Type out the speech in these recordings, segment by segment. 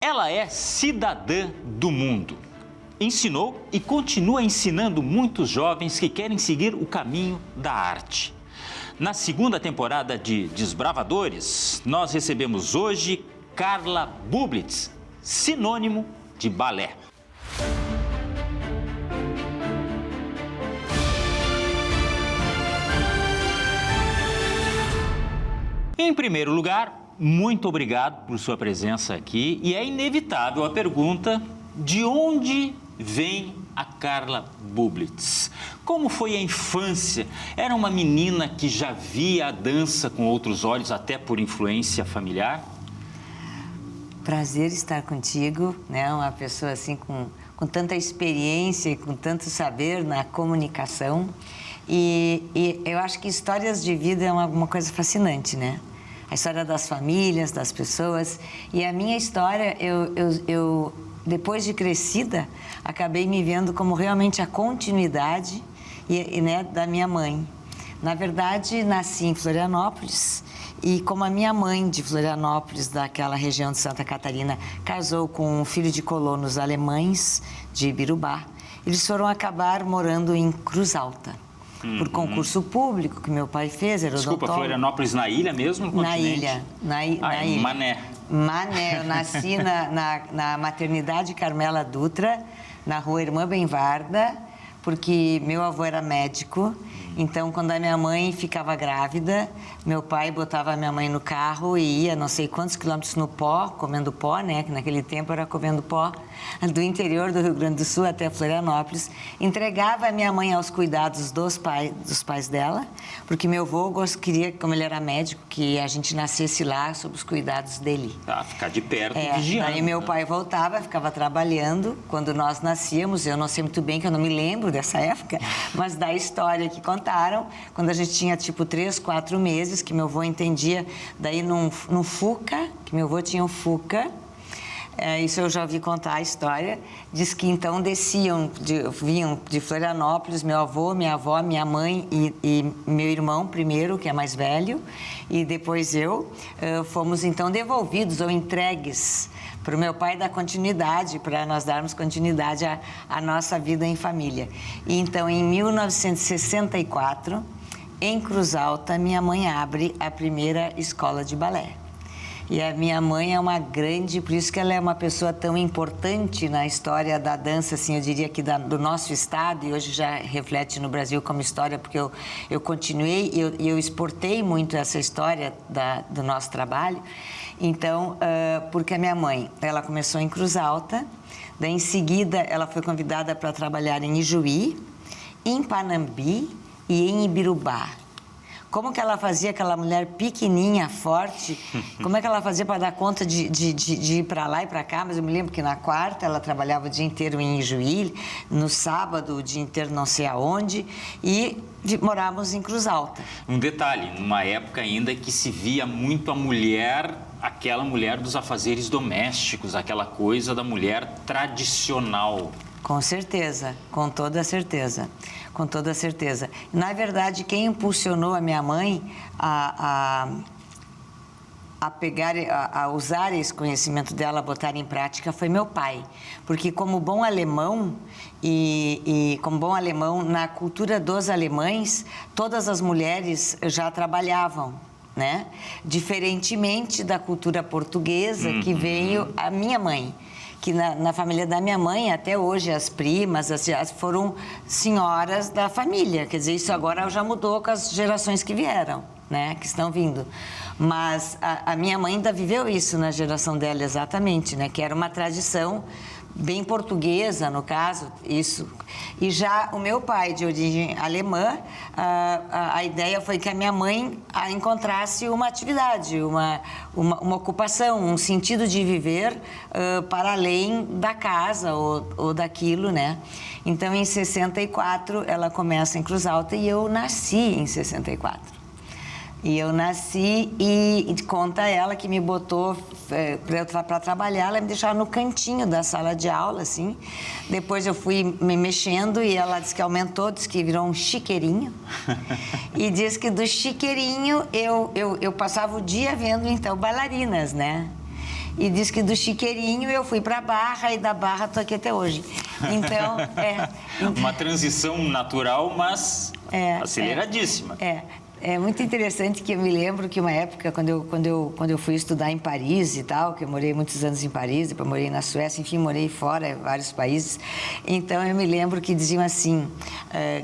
Ela é cidadã do mundo. Ensinou e continua ensinando muitos jovens que querem seguir o caminho da arte. Na segunda temporada de Desbravadores, nós recebemos hoje Carla Bublitz, sinônimo de balé. Em primeiro lugar, muito obrigado por sua presença aqui. E é inevitável a pergunta: de onde vem a Carla Bublitz? Como foi a infância? Era uma menina que já via a dança com outros olhos, até por influência familiar? Prazer estar contigo, né? Uma pessoa assim com tanta experiência e com tanto saber na comunicação. E eu acho que histórias de vida é uma coisa fascinante, né? A história das famílias, das pessoas. E a minha história, eu depois de crescida, acabei me vendo como realmente a continuidade né, da minha mãe. Na verdade, nasci em Florianópolis e como a minha mãe de Florianópolis, daquela região de Santa Catarina, casou com um filho de colonos alemães de Ibirubá, eles foram acabar morando em Cruz Alta. Por concurso público que meu pai fez, era Desculpa, odontólogo. Florianópolis na ilha mesmo? No Na continente? ilha, na ilha. Mané. Mané, eu nasci na maternidade Carmela Dutra, na rua Irmã Benvarda, porque meu avô era médico. Então, quando a minha mãe ficava grávida, meu pai botava a minha mãe no carro e ia não sei quantos quilômetros no pó, comendo pó, né? Que naquele tempo era comendo pó, do interior do Rio Grande do Sul até Florianópolis. Entregava a minha mãe aos cuidados dos pais dela, porque meu avô queria, como ele era médico, que a gente nascesse lá sob os cuidados dele. Tá, ficar de perto e vigiando. Aí meu pai voltava, ficava trabalhando. Quando nós nascíamos, eu não sei muito bem, que eu não me lembro dessa época, mas da história que contaram, quando a gente tinha tipo 3, 4 meses, que meu avô entendia, daí num Fuca, que meu avô tinha um Fuca, isso eu já ouvi contar a história, diz que então vinham de Florianópolis, meu avô, minha avó, minha mãe e meu irmão primeiro, que é mais velho, e depois eu, fomos então devolvidos ou entregues para o meu pai dar continuidade, para nós darmos continuidade à nossa vida em família. E então, em 1964, em Cruz Alta, minha mãe abre a primeira escola de balé. E a minha mãe é uma grande, por isso que ela é uma pessoa tão importante na história da dança, assim, eu diria que do nosso estado, e hoje já reflete no Brasil como história, porque eu continuei e eu exportei muito essa história do nosso trabalho. Então, porque a minha mãe, ela começou em Cruz Alta, daí em seguida ela foi convidada para trabalhar em Ijuí, em Panambi e em Ibirubá. Como que ela fazia, aquela mulher pequenininha, forte, como é que ela fazia para dar conta de ir para lá e para cá? Mas eu me lembro que na quarta ela trabalhava o dia inteiro em Ijuí, no sábado o dia inteiro não sei aonde, e morávamos em Cruz Alta. Um detalhe, numa época ainda que se via muito a mulher, aquela mulher dos afazeres domésticos, aquela coisa da mulher tradicional. Com certeza, com toda certeza, com toda certeza. Na verdade, quem impulsionou a minha mãe a usar esse conhecimento dela, a botar em prática, foi meu pai. Porque como bom alemão, como bom alemão, na cultura dos alemães, todas as mulheres já trabalhavam, né? Diferentemente da cultura portuguesa, que veio a minha mãe. Que na família da minha mãe, até hoje, as primas foram senhoras da família. Quer dizer, isso agora já mudou com as gerações que vieram, né? Que estão vindo. Mas a minha mãe ainda viveu isso na geração dela, exatamente, né? Que era uma tradição bem portuguesa, no caso, isso. E já o meu pai, de origem alemã, a ideia foi que a minha mãe encontrasse uma atividade, uma ocupação, um sentido de viver para além da casa ou daquilo, né? Então, em 64, ela começa em Cruz Alta e eu nasci em 64. E eu nasci e conta ela que me botou para trabalhar, ela me deixava no cantinho da sala de aula, assim. Depois eu fui me mexendo e ela disse que aumentou, disse que virou um chiqueirinho. E diz que do chiqueirinho eu passava o dia vendo, então, bailarinas, né? E diz que do Chiqueirinho eu fui para Barra e da Barra estou aqui até hoje. Então, Uma transição natural, mas aceleradíssima. É muito interessante que eu me lembro que uma época, quando eu fui estudar em Paris e tal, que eu morei muitos anos em Paris, depois morei na Suécia, enfim, morei fora, em vários países. Então, eu me lembro que diziam assim,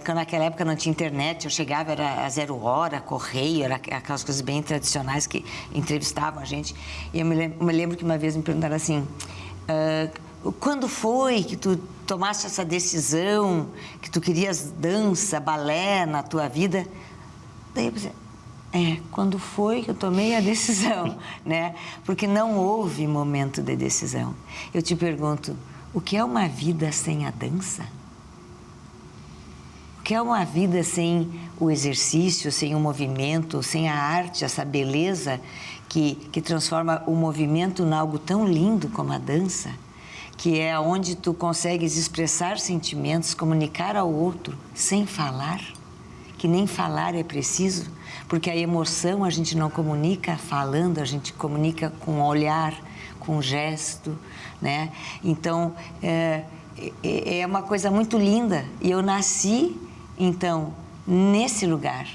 que naquela época não tinha internet, eu chegava, era a 0 hora, correio, era aquelas coisas bem tradicionais que entrevistavam a gente. E eu me lembro que uma vez me perguntaram assim, quando foi que tu tomaste essa decisão, que tu querias dança, balé na tua vida? Daí eu pensei, quando foi que eu tomei a decisão, né? Porque não houve momento de decisão. Eu te pergunto, o que é uma vida sem a dança? O que é uma vida sem o exercício, sem o movimento, sem a arte, essa beleza que transforma o movimento em algo tão lindo como a dança? Que é onde tu consegues expressar sentimentos, comunicar ao outro sem falar? Que nem falar é preciso, porque a emoção a gente não comunica falando, a gente comunica com o olhar, com o gesto, né? Então, é uma coisa muito linda. E eu nasci, então, nesse lugar.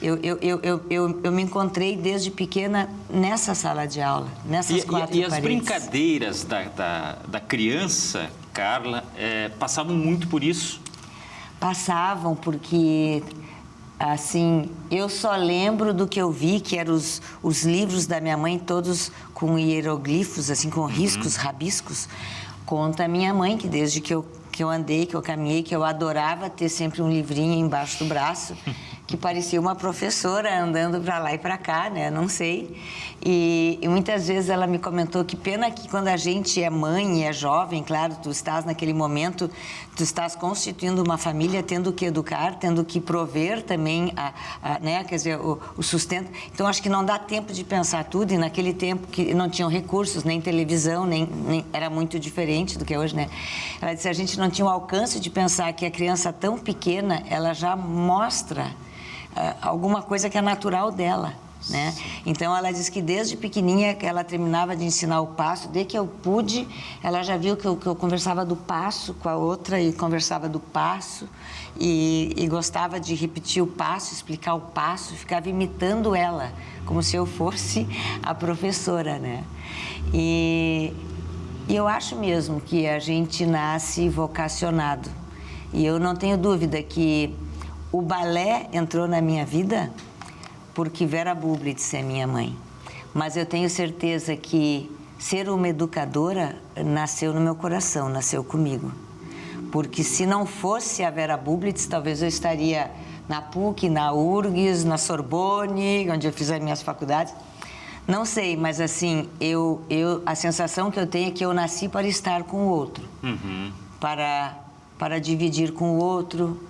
Eu me encontrei desde pequena nessa sala de aula, nessas quatro paredes. E as brincadeiras da criança, Carla, passavam muito por isso? Passavam, porque... Assim, eu só lembro do que eu vi, que eram os livros da minha mãe, todos com hieroglifos, assim, com riscos, rabiscos. Conta a minha mãe que desde que eu andei, que eu caminhei, que eu adorava ter sempre um livrinho embaixo do braço, que parecia uma professora andando para lá e para cá, né? Não sei. E muitas vezes ela me comentou que pena que quando a gente é mãe e é jovem, claro, tu estás naquele momento, tu estás constituindo uma família, tendo que educar, tendo que prover também, né? Quer dizer, o sustento. Então, acho que não dá tempo de pensar tudo, e naquele tempo que não tinham recursos, nem televisão, nem era muito diferente do que é hoje, né? Ela disse, a gente não tinha o alcance de pensar que a criança tão pequena, ela já mostra alguma coisa que é natural dela, né? Então, ela diz que desde pequenininha ela terminava de ensinar o passo, desde que eu pude, ela já viu que eu conversava do passo com a outra e conversava do passo e gostava de repetir o passo, explicar o passo, ficava imitando ela, como se eu fosse a professora, né? E eu acho mesmo que a gente nasce vocacionado. E eu não tenho dúvida que o balé entrou na minha vida porque Vera Bublitz é minha mãe. Mas eu tenho certeza que ser uma educadora nasceu no meu coração, nasceu comigo. Porque se não fosse a Vera Bublitz, talvez eu estaria na PUC, na URGS, na Sorbonne, onde eu fiz as minhas faculdades. Não sei, mas assim, a sensação que eu tenho é que eu nasci para estar com o outro. Para dividir com o outro.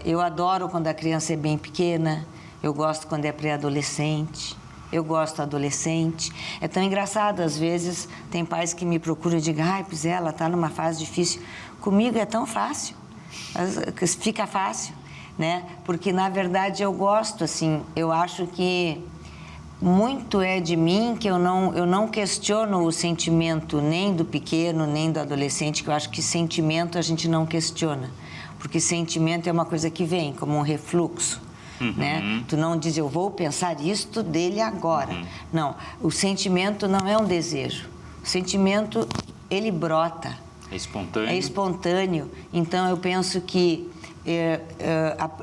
Eu adoro quando a criança é bem pequena, eu gosto quando é pré-adolescente, eu gosto adolescente. É tão engraçado, às vezes tem pais que me procuram e dizem, pois ela está numa fase difícil. Comigo é tão fácil, fica fácil, né? Porque, na verdade, eu gosto, assim, eu acho que muito é de mim que eu não questiono o sentimento nem do pequeno, nem do adolescente, que eu acho que sentimento a gente não questiona. Porque sentimento é uma coisa que vem, como um refluxo, né? Tu não diz, eu vou pensar isto dele agora. Não, o sentimento não é um desejo. O sentimento, ele brota. É espontâneo. É espontâneo. Então, eu penso que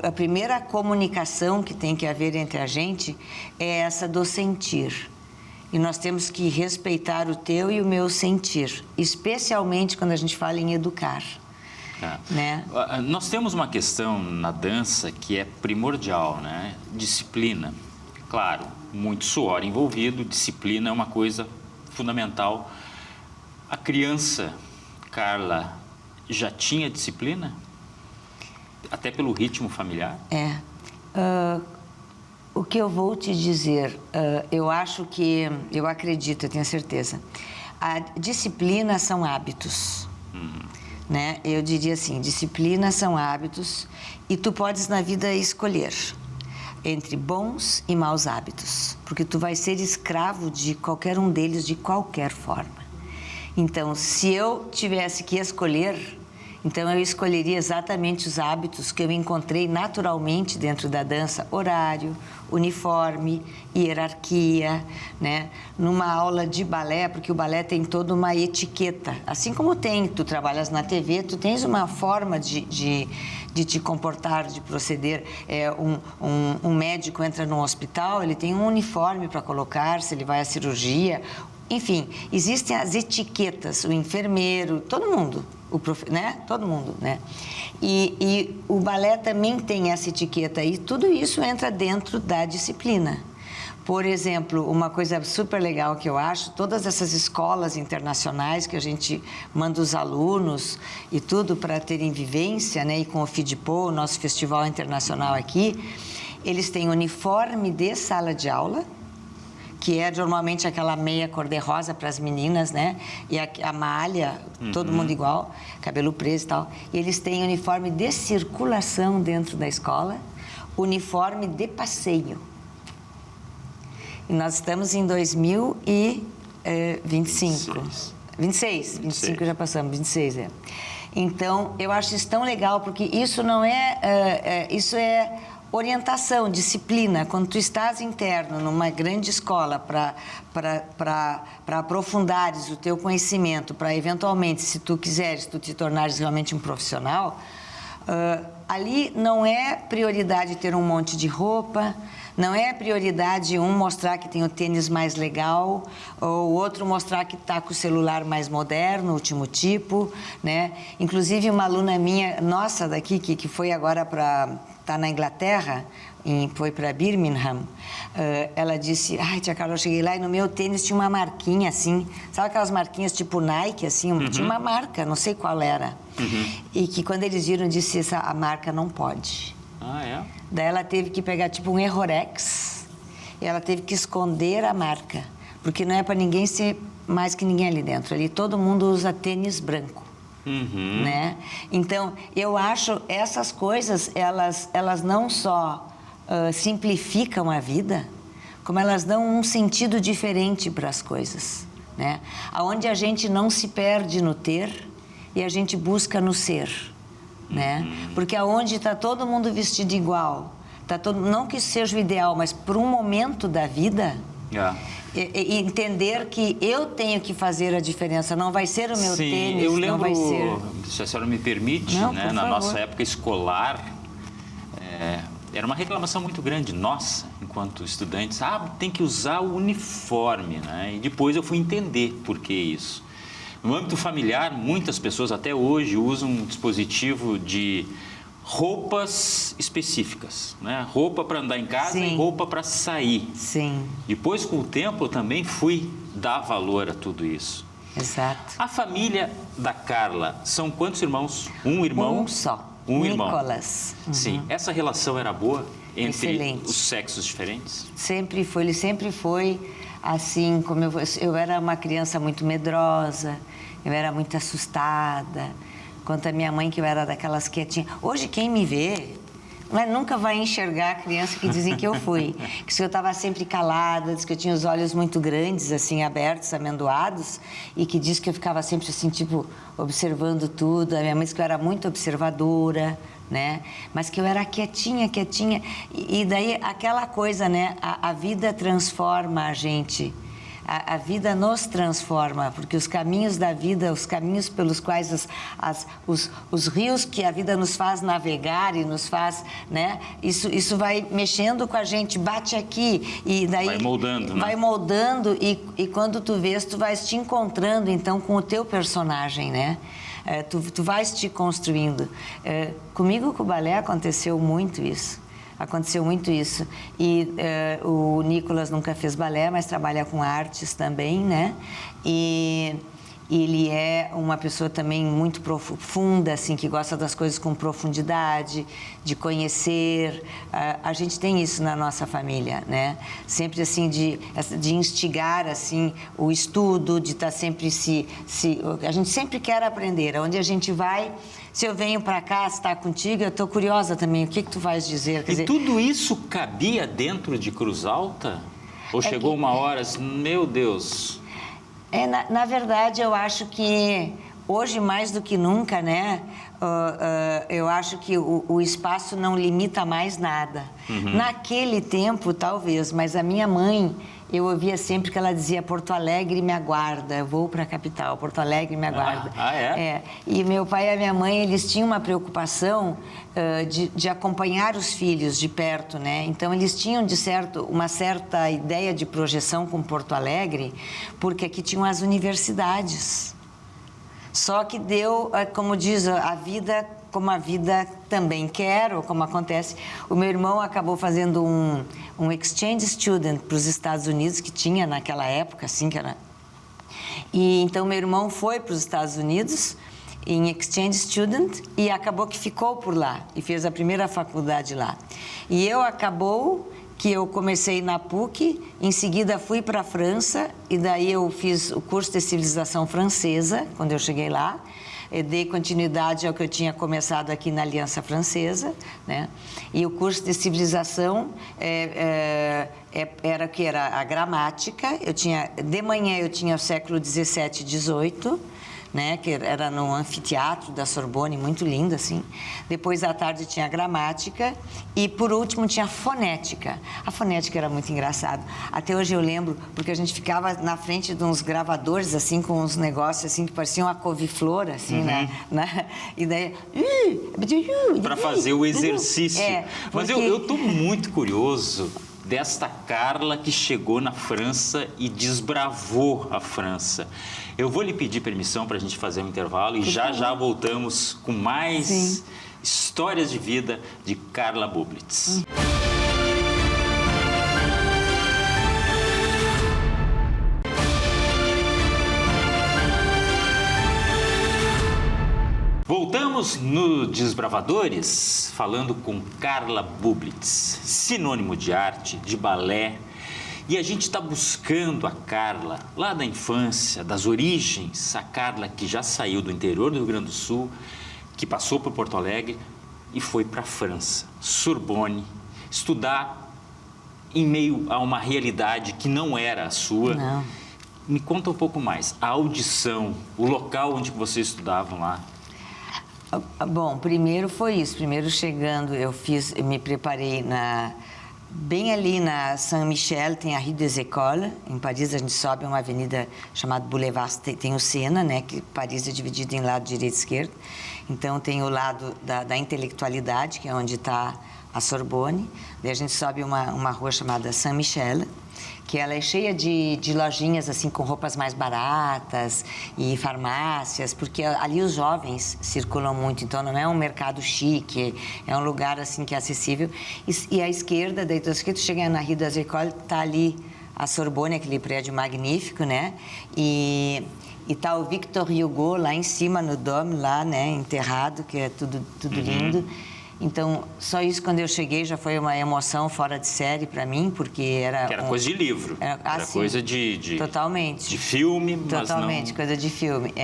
a primeira comunicação que tem que haver entre a gente é essa do sentir. E nós temos que respeitar o teu e o meu sentir, especialmente quando a gente fala em educar. Né? Nós temos uma questão na dança que é primordial, né? Disciplina. Claro, muito suor envolvido, disciplina é uma coisa fundamental. A criança, Carla, já tinha disciplina? Até pelo ritmo familiar? O que eu vou te dizer, eu acredito, eu tenho certeza. A disciplina são hábitos. Né? Eu diria assim, disciplina são hábitos e tu podes na vida escolher. entre bons e maus hábitos, porque tu vai ser escravo de qualquer um deles de qualquer forma. Então, se eu tivesse que escolher, então eu escolheria exatamente os hábitos que eu encontrei naturalmente dentro da dança: horário, uniforme, hierarquia, né? Numa aula de balé, porque o balé tem toda uma etiqueta, assim como tu trabalhas na TV, tu tens uma forma de te comportar, de proceder. Um médico entra num hospital, ele tem um uniforme para colocar, se ele vai à cirurgia. Enfim, existem as etiquetas, o enfermeiro, todo mundo, né? Todo mundo, né? E o balé também tem essa etiqueta e tudo isso entra dentro da disciplina. Por exemplo, uma coisa super legal que eu acho, todas essas escolas internacionais que a gente manda os alunos e tudo para terem vivência, né? E com o FIDPO, o nosso festival internacional aqui, eles têm uniforme de sala de aula, que é normalmente aquela meia cor-de-rosa para as meninas, né? E a malha, todo mundo igual, cabelo preso e tal. E eles têm uniforme de circulação dentro da escola, uniforme de passeio. E nós estamos em 2025. 25 já passamos, 26 é. Então, eu acho isso tão legal, porque isso não isso é orientação, disciplina. Quando tu estás interno numa grande escola para aprofundares o teu conhecimento, para eventualmente, se tu quiseres, tu te tornares realmente um profissional, ali não é prioridade ter um monte de roupa, não é prioridade mostrar que tem o tênis mais legal, ou o outro mostrar que está com o celular mais moderno, último tipo, né? Inclusive, uma aluna minha, nossa daqui, que foi agora tá na Inglaterra, foi para Birmingham, ela disse: ai, tia Carla, eu cheguei lá e no meu tênis tinha uma marquinha assim, sabe aquelas marquinhas tipo Nike, assim? Tinha uma marca, não sei qual era. E que quando eles viram, disse: a marca não pode. Ah, é? Daí ela teve que pegar tipo um Errorex e ela teve que esconder a marca, porque não é para ninguém ser mais que ninguém ali dentro. Ali todo mundo usa tênis branco. Né? Então, eu acho essas coisas, elas não só simplificam a vida, como elas dão um sentido diferente para as coisas, né? Onde a gente não se perde no ter e a gente busca no ser, né? Porque aonde está todo mundo vestido igual, não que isso seja o ideal, mas por um momento da vida... E entender que eu tenho que fazer a diferença, não vai ser o meu tênis, eu lembro, não vai ser... Se a senhora me permite, não, né, na nossa época escolar, era uma reclamação muito grande nossa, enquanto estudantes: tem que usar o uniforme, né? E depois eu fui entender por que isso. No âmbito familiar, muitas pessoas até hoje usam um dispositivo de roupas específicas, né? Roupa para andar em casa e roupa para sair. Sim. Depois, com o tempo, eu também fui dar valor a tudo isso. Exato. A família da Carla, são quantos irmãos? Um irmão? Um só. Um irmão. Nicolas. Sim. Essa relação era boa entre Excelente. os sexos diferentes? Sempre foi. Ele sempre foi assim, como eu era uma criança muito medrosa, eu era muito assustada. Quanto a minha mãe, que eu era daquelas quietinhas. Hoje, quem me vê, nunca vai enxergar a criança que dizem que eu fui. Que eu estava sempre calada, diz que eu tinha os olhos muito grandes, assim, abertos, amendoados, e que diz que eu ficava sempre assim, tipo, observando tudo. A minha mãe disse que eu era muito observadora, né? Mas que eu era quietinha. E daí, aquela coisa, né? A vida transforma a gente. A vida nos transforma, porque os caminhos da vida, os caminhos pelos quais os rios que a vida nos faz navegar e nos faz, né? Isso vai mexendo com a gente, bate aqui e daí... Vai moldando, né? Vai moldando e quando tu vês, tu vais te encontrando, então, com o teu personagem, né? Tu vais te construindo. Comigo, com o balé, aconteceu muito isso. E o Nicolas nunca fez balé, mas trabalha com artes também, né? E Ele é uma pessoa também muito profunda, assim, que gosta das coisas com profundidade, de conhecer. A gente tem isso na nossa família, né? Sempre, assim, de instigar, assim, o estudo, de estar sempre a gente sempre quer aprender. Onde a gente vai, se eu venho para cá, estar contigo, eu estou curiosa também. O que tu vais dizer? Quer dizer, tudo isso cabia dentro de Cruz Alta? Ou chegou uma hora, assim, meu Deus... Na verdade, eu acho que hoje, mais do que nunca, né? Eu acho que o espaço não limita mais nada. Naquele tempo, talvez, mas a minha mãe, eu ouvia sempre que ela dizia: Porto Alegre me aguarda, eu vou para a capital, Porto Alegre me aguarda. E meu pai e a minha mãe, eles tinham uma preocupação de acompanhar os filhos de perto, né? Então, eles tinham, uma certa ideia de projeção com Porto Alegre, porque aqui tinham as universidades. Só que deu, como diz, a vida, como a vida também quer, ou como acontece. O meu irmão acabou fazendo um exchange student para os Estados Unidos, que tinha naquela época, assim, que era... E então, meu irmão foi para os Estados Unidos em exchange student e acabou que ficou por lá e fez a primeira faculdade lá. E que eu comecei na PUC, em seguida fui para a França e daí eu fiz o curso de civilização francesa, quando eu cheguei lá. Eu dei continuidade ao que eu tinha começado aqui na Aliança Francesa, né? E o curso de civilização era a gramática. De manhã eu tinha o século XVII e XVIII, né, que era no anfiteatro da Sorbonne, muito lindo, assim. Depois, à tarde, tinha a gramática e, por último, tinha a fonética. A fonética era muito engraçado. Até hoje eu lembro, porque a gente ficava na frente de uns gravadores, assim, com uns negócios, assim, que pareciam uma couve-flor, assim, e daí... Para fazer o exercício. Mas porque... eu estou muito curioso desta Carla que chegou na França e desbravou a França. Eu vou lhe pedir permissão para a gente fazer um intervalo e já voltamos com mais histórias de vida de Carla Bublitz. Voltamos no Desbravadores, falando com Carla Bublitz, sinônimo de arte, de balé. E a gente está buscando a Carla, lá da infância, das origens, a Carla que já saiu do interior do Rio Grande do Sul, que passou por Porto Alegre e foi para a França, Sorbonne, estudar em meio a uma realidade que não era a sua. Não. Me conta um pouco mais, a audição, o local onde vocês estudavam lá. Bom, primeiro foi isso. Primeiro chegando, eu me preparei bem ali na Saint-Michel, tem a Rue des Écoles. Em Paris a gente sobe uma avenida chamada Boulevard, tem o Sena, né? Que Paris é dividido em lado direito e esquerdo. Então tem o lado da intelectualidade, que é onde está a Sorbonne. Daí a gente sobe uma rua chamada Saint-Michel, que ela é cheia de lojinhas assim com roupas mais baratas e farmácias, porque ali os jovens circulam muito, então não é um mercado chique, é um lugar assim que é acessível. E à esquerda, daí tu chega na Rue des Écoles, tá ali a Sorbonne, aquele prédio magnífico, né? E tá o Victor Hugo lá em cima no Dôme, lá, né, enterrado, que é tudo lindo. Então, só isso, quando eu cheguei, já foi uma emoção fora de série para mim, porque era... Que era coisa de livro, era coisa de... Totalmente. De filme, mas totalmente, não... coisa de filme,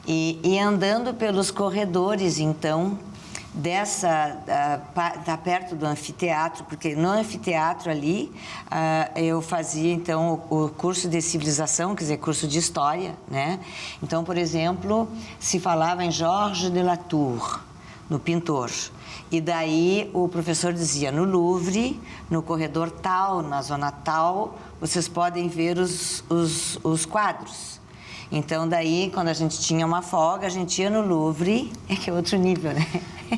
E andando pelos corredores, então, tá perto do anfiteatro, porque no anfiteatro ali, eu fazia, então, o curso de civilização, quer dizer, curso de história, né? Então, por exemplo, se falava em Georges de Latour, no pintor. E daí o professor dizia, no Louvre, no corredor tal, na zona tal, vocês podem ver os quadros. Então, daí, quando a gente tinha uma folga, a gente ia no Louvre, que é outro nível, né?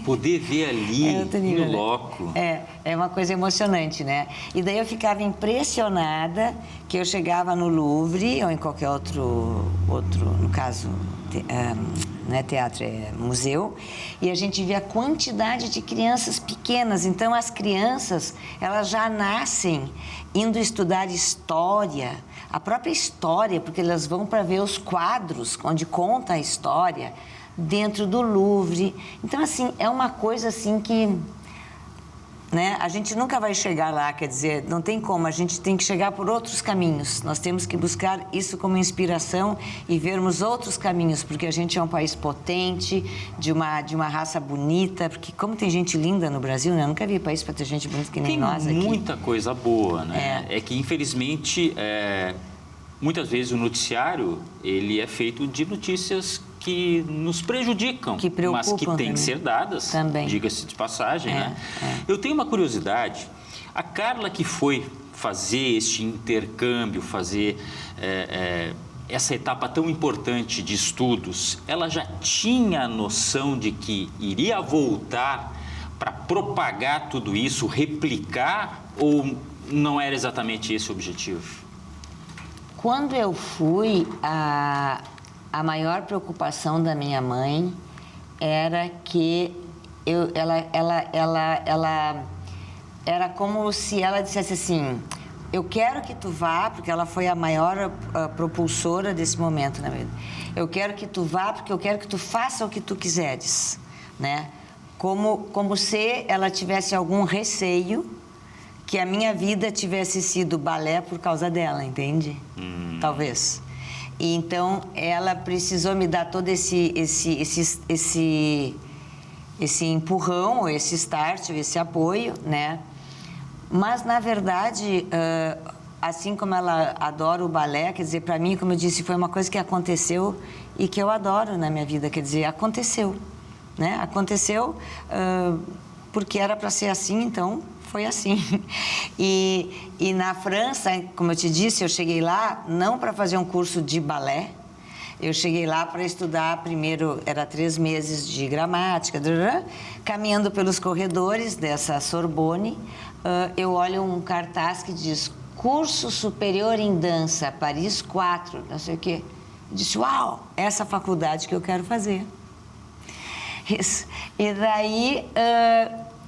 Poder ver ali, no loco. É uma coisa emocionante, né? E daí eu ficava impressionada que eu chegava no Louvre, ou em qualquer outro no caso, não é teatro, é museu, e a gente via a quantidade de crianças pequenas. Então, as crianças, elas já nascem indo estudar história, a própria história, porque elas vão para ver os quadros onde conta a história dentro do Louvre. Então, assim, é uma coisa assim que, né, a gente nunca vai chegar lá, quer dizer, não tem como, a gente tem que chegar por outros caminhos. Nós temos que buscar isso como inspiração e vermos outros caminhos, porque a gente é um país potente, de uma raça bonita, porque como tem gente linda no Brasil, né? Eu nunca vi país para ter gente bonita que nem nós aqui. Tem muita coisa boa, né? É que, infelizmente, muitas vezes o noticiário, ele é feito de notícias que nos prejudicam, que preocupam, mas que têm também. que ser dadas, diga-se de passagem, né? Eu tenho uma curiosidade. A Carla que foi fazer este intercâmbio, fazer essa etapa tão importante de estudos, ela já tinha a noção de que iria voltar para propagar tudo isso, replicar, ou não era exatamente esse o objetivo? Quando eu fui, a maior preocupação da minha mãe era que ela era como se ela dissesse assim: eu quero que tu vá, porque ela foi a maior propulsora desse momento na vida. Eu quero que tu vá, porque eu quero que tu faça o que tu quiseres, né? Como se ela tivesse algum receio que a minha vida tivesse sido balé por causa dela, entende? Talvez. E então ela precisou me dar todo esse empurrão, esse start, esse apoio, né? Mas na verdade, assim como ela adora o balé, quer dizer, para mim, como eu disse, foi uma coisa que aconteceu e que eu adoro na minha vida, quer dizer, aconteceu, né? Aconteceu porque era para ser assim, então foi assim. E na França, como eu te disse, eu cheguei lá não para fazer um curso de balé, eu cheguei lá para estudar, primeiro era 3 meses de gramática, caminhando pelos corredores dessa Sorbonne, eu olho um cartaz que diz Curso Superior em Dança, Paris 4, não sei o quê. Eu disse, uau, essa faculdade que eu quero fazer. Isso. E daí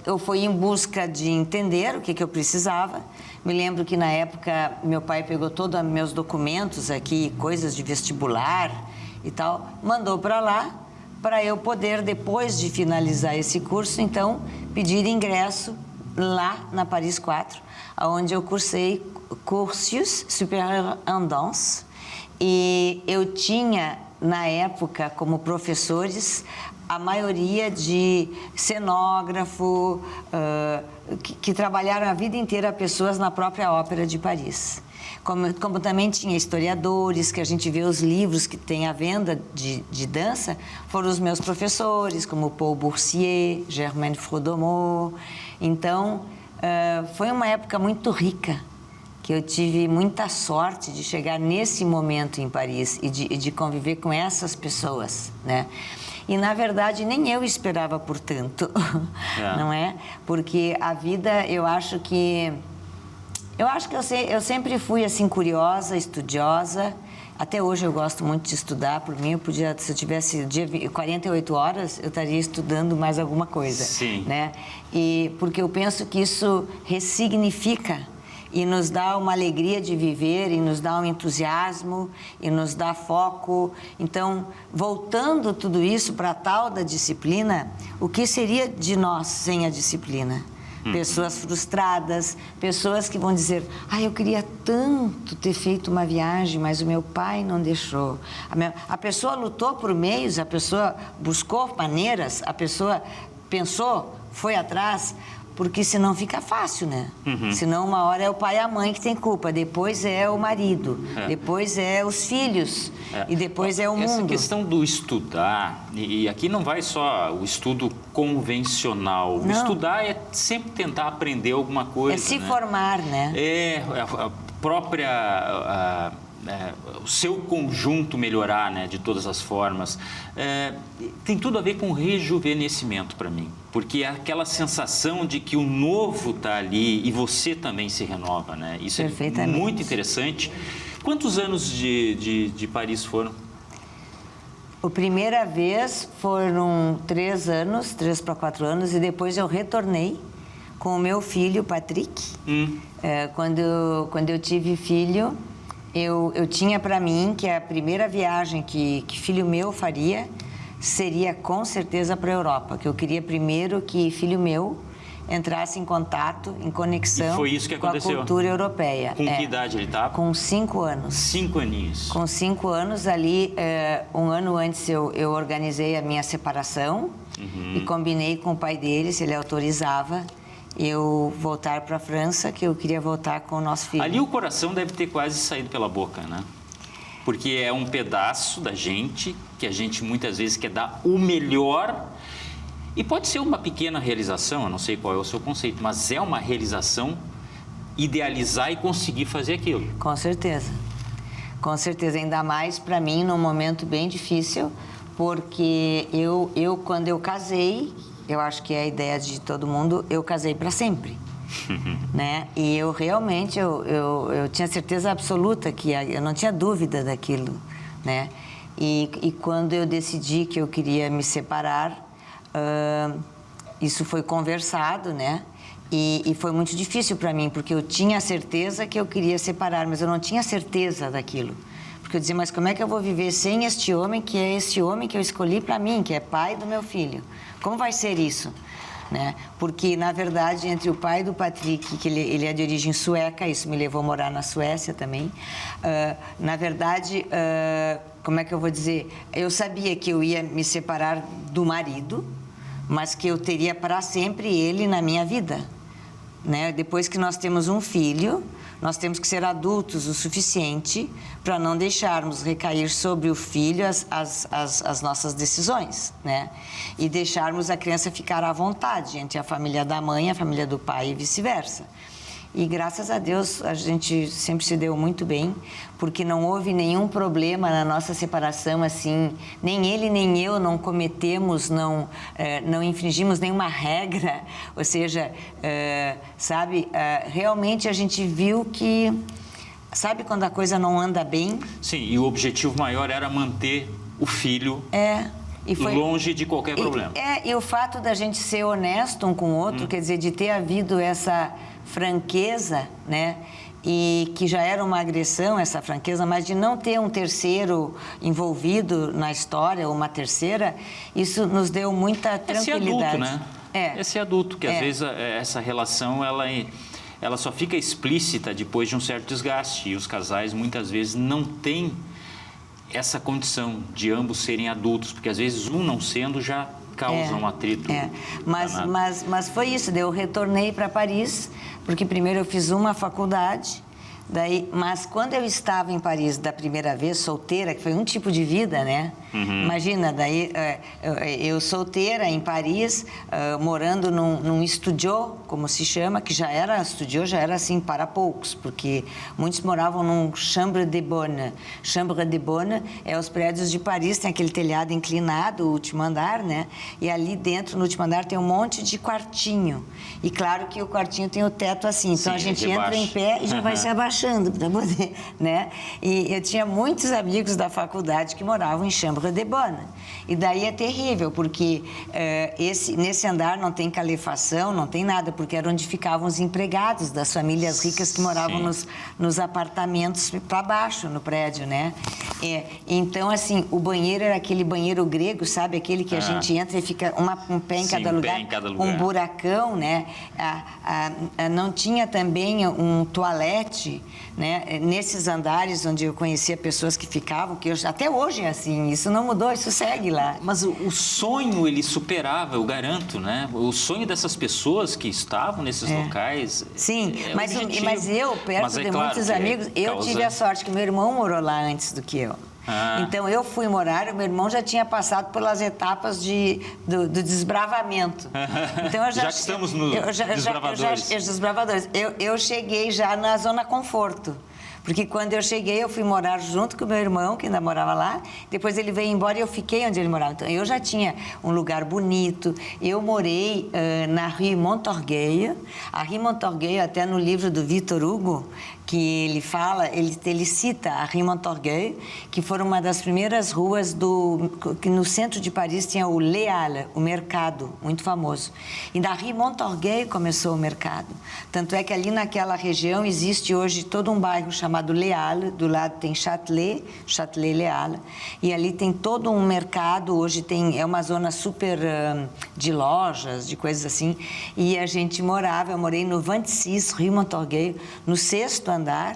eu fui em busca de entender o que eu precisava. Me lembro que na época meu pai pegou todos os meus documentos aqui, coisas de vestibular e tal, mandou para lá, para eu poder, depois de finalizar esse curso, então, pedir ingresso lá na Paris 4, onde eu cursei Cursus Supérieur en Danse. E eu tinha, na época, como professores, a maioria de cenógrafo, que trabalharam a vida inteira pessoas na própria Ópera de Paris. Como também tinha historiadores, que a gente vê os livros que tem à venda de dança, foram os meus professores, como Paul Boursier, Germaine Frodemont. Então, foi uma época muito rica, que eu tive muita sorte de chegar nesse momento em Paris e de conviver com essas pessoas, né? E, na verdade, nem eu esperava por tanto, não é? Porque a vida, eu acho que eu sempre fui, assim, curiosa, estudiosa. Até hoje eu gosto muito de estudar. Por mim, eu podia, se eu tivesse 48 horas, eu estaria estudando mais alguma coisa. Sim. Né? E porque eu penso que isso ressignifica e nos dá uma alegria de viver, e nos dá um entusiasmo, e nos dá foco. Então, voltando tudo isso para a tal da disciplina, o que seria de nós sem a disciplina? Pessoas frustradas, pessoas que vão dizer, eu queria tanto ter feito uma viagem, mas o meu pai não deixou. A pessoa lutou por meios, a pessoa buscou maneiras, a pessoa pensou, foi atrás, porque senão fica fácil, né? Senão uma hora é o pai e a mãe que tem culpa, depois é o marido, depois é os filhos e depois é o mundo. Essa questão do estudar, e aqui não vai só o estudo convencional, o estudar é sempre tentar aprender alguma coisa. É se formar, né? A própria... o seu conjunto melhorar, né, de todas as formas, tem tudo a ver com rejuvenescimento para mim, porque é aquela sensação de que o novo está ali e você também se renova, né? Isso é muito interessante. Quantos anos de Paris foram? A primeira vez foram 3 anos, 3 para 4 anos, e depois eu retornei com o meu filho, Patrick. Quando eu tive filho, eu tinha para mim que a primeira viagem que filho meu faria seria com certeza para a Europa, que eu queria primeiro que filho meu entrasse em contato, em conexão e foi isso que com a aconteceu. cultura europeia. Com que idade ele estava? Com 5 anos. 5 aninhos. Com 5 anos, ali, um ano antes eu organizei a minha separação e combinei com o pai dele, se ele autorizava, eu voltar para a França, que eu queria voltar com o nosso filho. Ali o coração deve ter quase saído pela boca, né? Porque é um pedaço da gente que a gente muitas vezes quer dar o melhor. E pode ser uma pequena realização, eu não sei qual é o seu conceito, mas é uma realização idealizar e conseguir fazer aquilo. Com certeza. Com certeza, ainda mais para mim num momento bem difícil, porque eu quando eu casei, eu acho que é a ideia de todo mundo, eu casei para sempre. Né? E eu realmente, eu tinha certeza absoluta que eu não tinha dúvida daquilo, né? E quando eu decidi que eu queria me separar, isso foi conversado, né? E foi muito difícil para mim, porque eu tinha certeza que eu queria separar, mas eu não tinha certeza daquilo. Porque eu dizia, mas como é que eu vou viver sem este homem, que é esse homem que eu escolhi para mim, que é pai do meu filho? Como vai ser isso? Né? Porque, na verdade, entre o pai do Patrick, que ele é de origem sueca, isso me levou a morar na Suécia também, na verdade, como é que eu vou dizer? Eu sabia que eu ia me separar do marido, mas que eu teria para sempre ele na minha vida. Né? Depois que nós temos um filho, nós temos que ser adultos o suficiente para não deixarmos recair sobre o filho as nossas decisões, né? E deixarmos a criança ficar à vontade entre a família da mãe e a família do pai e vice-versa. E graças a Deus a gente sempre se deu muito bem, porque não houve nenhum problema na nossa separação, assim, nem ele nem eu não cometemos, não infringimos nenhuma regra, ou seja, sabe, realmente a gente viu que, sabe quando a coisa não anda bem? Sim, e o objetivo maior era manter o filho longe de qualquer problema. E o fato da gente ser honesto um com o outro, quer dizer, de ter havido essa franqueza, né? E que já era uma agressão essa franqueza, mas de não ter um terceiro envolvido na história, ou uma terceira, isso nos deu muita tranquilidade. Esse adulto, né? Esse adulto, que às vezes essa relação, ela só fica explícita depois de um certo desgaste, e os casais muitas vezes não têm essa condição de ambos serem adultos, porque às vezes um não sendo já causa um atrito. Mas foi isso, eu retornei para Paris, porque primeiro eu fiz uma faculdade, mas quando eu estava em Paris da primeira vez, solteira, que foi um tipo de vida, né? Imagina, eu solteira em Paris, morando num studio, como se chama, que já era assim para poucos, porque muitos moravam num chambre de bonne. Chambre de bonne é os prédios de Paris, tem aquele telhado inclinado, o último andar, né? E ali dentro, no último andar, tem um monte de quartinho. E claro que o quartinho tem o teto assim, então a gente entra em pé e já vai se abaixando para poder, né? E eu tinha muitos amigos da faculdade que moravam em Chambre de Bonne. E daí é terrível, porque nesse andar não tem calefação, não tem nada, porque era onde ficavam os empregados das famílias ricas que moravam nos apartamentos para baixo, no prédio, né? Então, assim, o banheiro era aquele banheiro grego, sabe? Aquele que a gente entra e fica um pé em cada lugar, um buracão, né? Não tinha também um toalete, né? Nesses andares onde eu conhecia pessoas que ficavam, até hoje é assim, isso não mudou, isso segue lá. Mas o sonho, ele superava, eu garanto, né? O sonho dessas pessoas que estavam nesses locais... Sim, mas eu, perto de muitos amigos, eu tive a sorte que meu irmão morou lá antes do que eu. Então, eu fui morar, o meu irmão já tinha passado pelas etapas do desbravamento. Então, já que estamos nos desbravadores. Eu cheguei já na zona conforto. Porque quando eu cheguei, eu fui morar junto com o meu irmão, que ainda morava lá. Depois ele veio embora e eu fiquei onde ele morava. Então, eu já tinha um lugar bonito. Eu morei na Rue Montorgueil. A Rue Montorgueil, até no livro do Victor Hugo, que ele fala, ele cita a Rue Montorgueil, que foi uma das primeiras ruas que no centro de Paris tinha o Les Halles, o mercado, muito famoso. E na Rue Montorgueil começou o mercado. Tanto é que ali naquela região existe hoje todo um bairro chamado Les Halles, do lado tem Châtelet-Les Halles, e ali tem todo um mercado, hoje é uma zona super de lojas, de coisas assim, e a gente eu morei no 26 Rue Montorgueil, no 6º andar,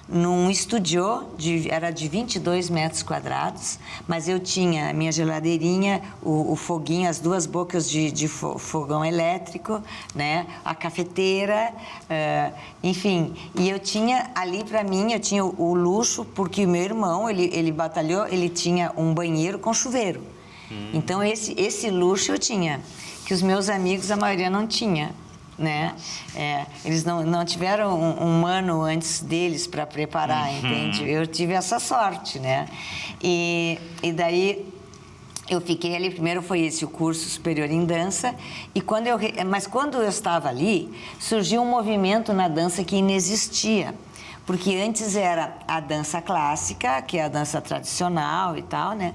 num estúdio, era de 22 metros quadrados, mas eu tinha a minha geladeirinha, o foguinho, as 2 bocas de fogão elétrico, né? A cafeteira, enfim. E eu tinha ali para mim, eu tinha o luxo, porque o meu irmão, ele batalhou, ele tinha um banheiro com chuveiro. Então, esse luxo eu tinha, que os meus amigos, a maioria não tinha. Né? Eles não tiveram um ano antes deles para preparar, entende? Eu tive essa sorte, né? E daí eu fiquei ali, primeiro foi esse o curso superior em dança, mas quando eu estava ali, surgiu um movimento na dança que inexistia. Porque antes era a dança clássica, que é a dança tradicional e tal, né?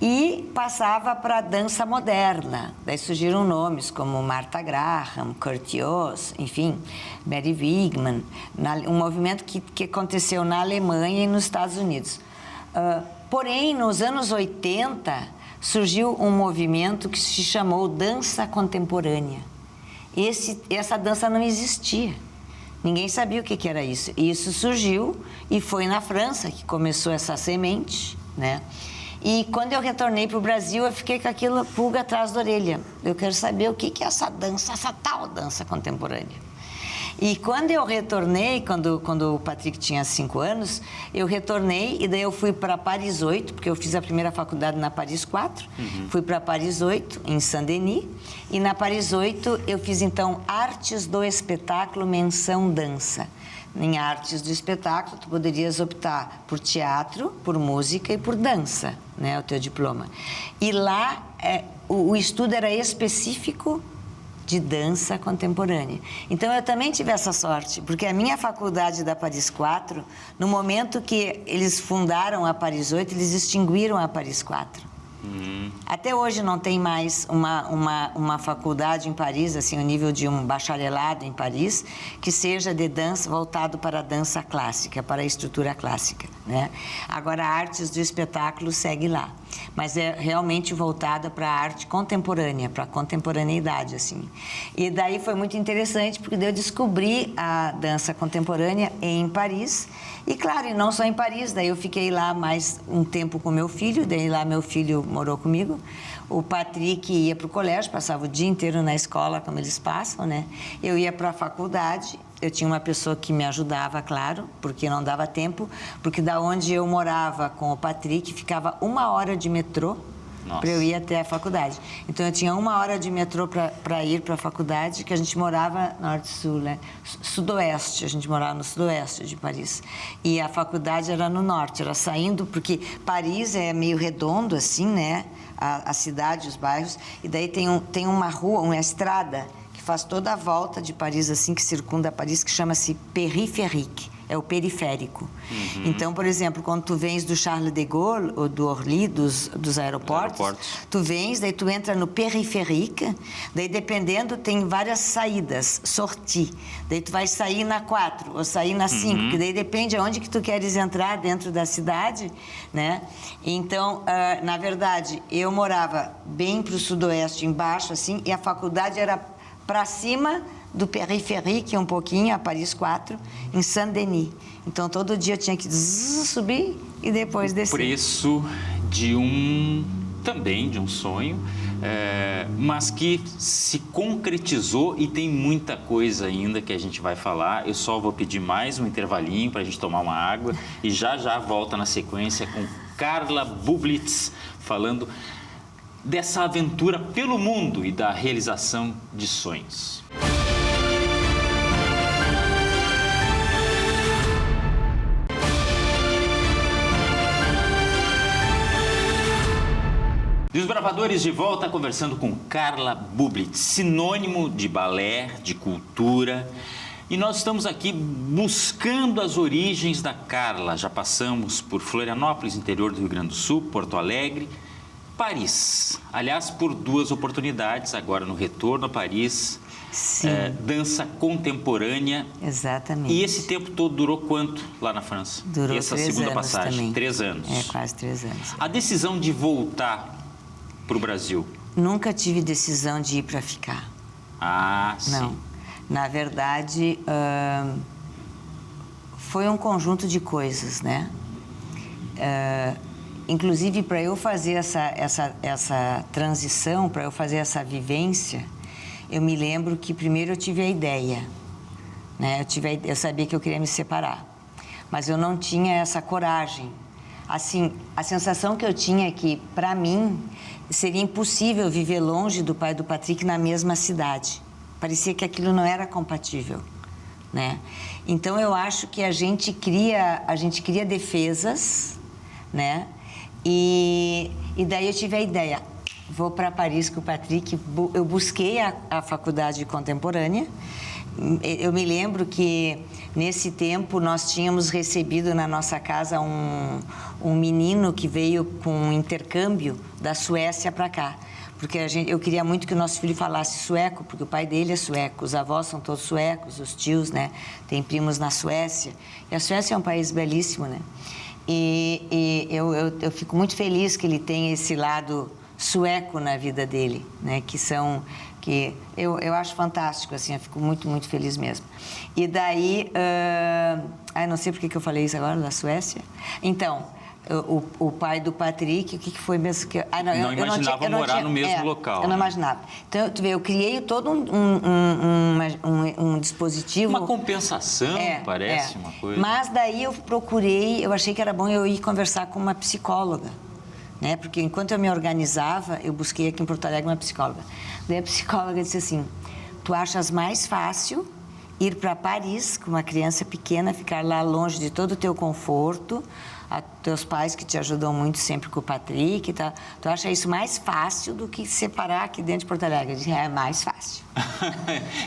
E passava para a dança moderna. Daí surgiram nomes como Martha Graham, Kurt Jooss, enfim, Mary Wigman, um movimento que aconteceu na Alemanha e nos Estados Unidos. Porém, nos anos 80, surgiu um movimento que se chamou dança contemporânea. Essa dança não existia. Ninguém sabia o que era isso. E isso surgiu e foi na França que começou essa semente, né? E quando eu retornei para o Brasil, eu fiquei com aquilo pulga atrás da orelha. Eu quero saber o que é essa dança, essa tal dança contemporânea. E quando eu retornei, quando o Patrick tinha 5 anos, eu retornei e daí eu fui para Paris 8, porque eu fiz a primeira faculdade na Paris 4, fui para Paris 8, em Saint-Denis, e na Paris 8 eu fiz então Artes do Espetáculo, menção dança. Em artes do espetáculo, tu poderias optar por teatro, por música e por dança, né, o teu diploma. E lá, o estudo era específico de dança contemporânea. Então, eu também tive essa sorte, porque a minha faculdade da Paris 4, no momento que eles fundaram a Paris 8, eles extinguiram a Paris 4. Até hoje não tem mais uma faculdade em Paris, assim, o nível de um bacharelado em Paris, que seja de dança voltado para a dança clássica, para a estrutura clássica, né? Agora, a artes do espetáculo segue lá, mas é realmente voltada para a arte contemporânea, para a contemporaneidade, assim. E daí foi muito interessante, porque daí eu descobri a dança contemporânea em Paris. E claro, e não só em Paris, daí eu fiquei lá mais um tempo com meu filho, daí lá meu filho morou comigo. O Patrick ia para o colégio, passava o dia inteiro na escola, como eles passam, né? Eu ia para a faculdade, eu tinha uma pessoa que me ajudava, claro, porque não dava tempo, porque da onde eu morava com o Patrick, ficava 1 hora de metrô para eu ir até a faculdade. Então, eu tinha 1 hora de metrô para ir para a faculdade, que a gente morava norte-sul, né? Sudoeste, a gente morava no sudoeste de Paris. E a faculdade era no norte, era saindo, porque Paris é meio redondo, assim, né? A cidade, os bairros. E daí tem uma rua, uma estrada, que faz toda a volta de Paris, assim, que circunda Paris, que chama-se Périphérique. É o periférico. Então, por exemplo, quando tu vens do Charles de Gaulle ou do Orly, dos aeroportos, tu vens, daí tu entra no periférique, daí dependendo tem várias saídas, sortie. Daí tu vai sair na 4 ou sair na 5, que daí depende aonde que tu queres entrar dentro da cidade, né? Então, na verdade, eu morava bem para o sudoeste, embaixo, assim, e a faculdade era para cima do periférique, um pouquinho, a Paris 4, em Saint-Denis. Então, todo dia eu tinha que subir e depois descer. O preço também de um sonho, mas que se concretizou e tem muita coisa ainda que a gente vai falar. Eu só vou pedir mais um intervalinho para a gente tomar uma água e já volta na sequência com Carla Bublitz falando dessa aventura pelo mundo e da realização de sonhos. Desbravadores de volta conversando com Carla Bublitz, sinônimo de balé, de cultura, E nós estamos aqui buscando as origens da Carla. Já passamos por Florianópolis, interior do Rio Grande do Sul, Porto Alegre, Paris. Aliás, por 2 oportunidades, agora no retorno a Paris. Sim. Dança contemporânea. Exatamente. E esse tempo todo durou quanto lá na França? Durou essa 3 segunda anos passagem? também. 3 anos. Quase 3 anos. A decisão de voltar para o Brasil? Nunca tive decisão de ir para ficar. Ah, sim. Não. Na verdade, foi um conjunto de coisas, né? Inclusive, para eu fazer essa transição, para eu fazer essa vivência, eu me lembro que primeiro eu tive a ideia, né? Eu sabia que eu queria me separar, mas eu não tinha essa coragem. Assim, a sensação que eu tinha é que, para mim, seria impossível viver longe do pai do Patrick na mesma cidade. Parecia que aquilo não era compatível, né? Então, eu acho que a gente cria defesas, né? E daí eu tive a ideia, vou para Paris com o Patrick. Eu busquei a faculdade contemporânea. Eu me lembro que, nesse tempo, nós tínhamos recebido na nossa casa um menino que veio com um intercâmbio da Suécia para cá. Porque eu queria muito que o nosso filho falasse sueco, porque o pai dele é sueco, os avós são todos suecos, os tios, né? Tem primos na Suécia. E a Suécia é um país belíssimo, né? E eu fico muito feliz que ele tenha esse lado sueco na vida dele, né? Que eu acho fantástico, assim, eu fico muito, muito feliz mesmo. E daí, não sei por que eu falei isso agora, da Suécia. Então, o pai do Patrick, o que foi mesmo que... Não imaginava morar no mesmo local. Eu não imaginava. Então, tu vê, eu criei todo um dispositivo... Uma compensação, parece uma coisa. Mas daí eu achei que era bom eu ir conversar com uma psicóloga, né? Porque enquanto eu me organizava, eu busquei aqui em Porto Alegre uma psicóloga. Daí a psicóloga disse assim, tu achas mais fácil ir para Paris com uma criança pequena, ficar lá longe de todo o teu conforto, teus pais que te ajudam muito sempre com o Patrick, tá? Tu acha isso mais fácil do que separar aqui dentro de Porto Alegre? Eu disse, é mais fácil.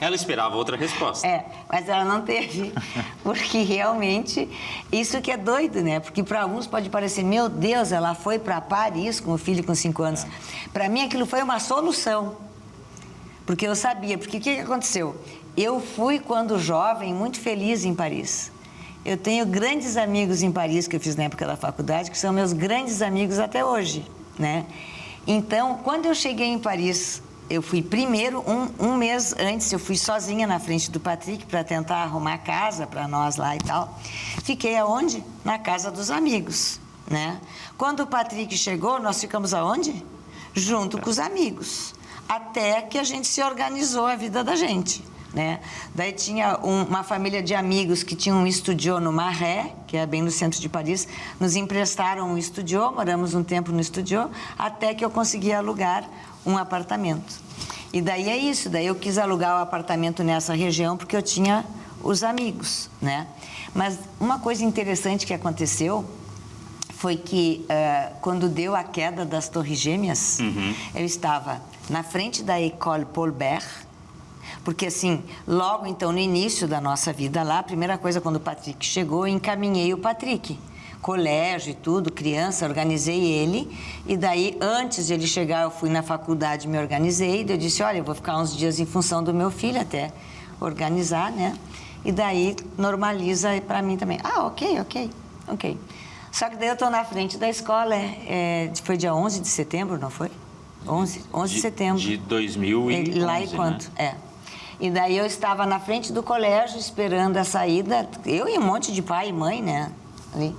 Ela esperava outra resposta. Mas ela não teve, porque realmente isso que é doido, né? Porque para alguns pode parecer, meu Deus, ela foi para Paris com o filho com 5 anos. Para mim aquilo foi uma solução, porque eu sabia, porque o que aconteceu? Eu fui, quando jovem, muito feliz em Paris. Eu tenho grandes amigos em Paris, que eu fiz na época da faculdade, que são meus grandes amigos até hoje, né? Então, quando eu cheguei em Paris, eu fui primeiro, um mês antes, eu fui sozinha na frente do Patrick para tentar arrumar casa para nós lá e tal. Fiquei aonde? Na casa dos amigos, né? Quando o Patrick chegou, nós ficamos aonde? Junto com os amigos, até que a gente se organizou a vida da gente, né? Daí tinha uma família de amigos que tinha um estúdio no Marais, que é bem no centro de Paris, nos emprestaram um estúdio, moramos um tempo no estúdio, até que eu consegui alugar um apartamento. E daí é isso, daí eu quis alugar o apartamento nessa região porque eu tinha os amigos, né? Mas uma coisa interessante que aconteceu foi que quando deu a queda das Torres Gêmeas, eu estava na frente da École Paul Bert, porque assim, logo então no início da nossa vida lá, a primeira coisa quando o Patrick chegou, eu encaminhei o Patrick, colégio e tudo, criança, organizei ele, e daí antes de ele chegar eu fui na faculdade, me organizei, e eu disse, olha, eu vou ficar uns dias em função do meu filho até organizar, né? E daí normaliza para mim também. Ah, ok. Só que daí eu tô na frente da escola, foi dia 11 de setembro, não foi? 11 de setembro. De 2011, lá e quanto? Né? E daí eu estava na frente do colégio esperando a saída, eu e um monte de pai e mãe, né? Ali.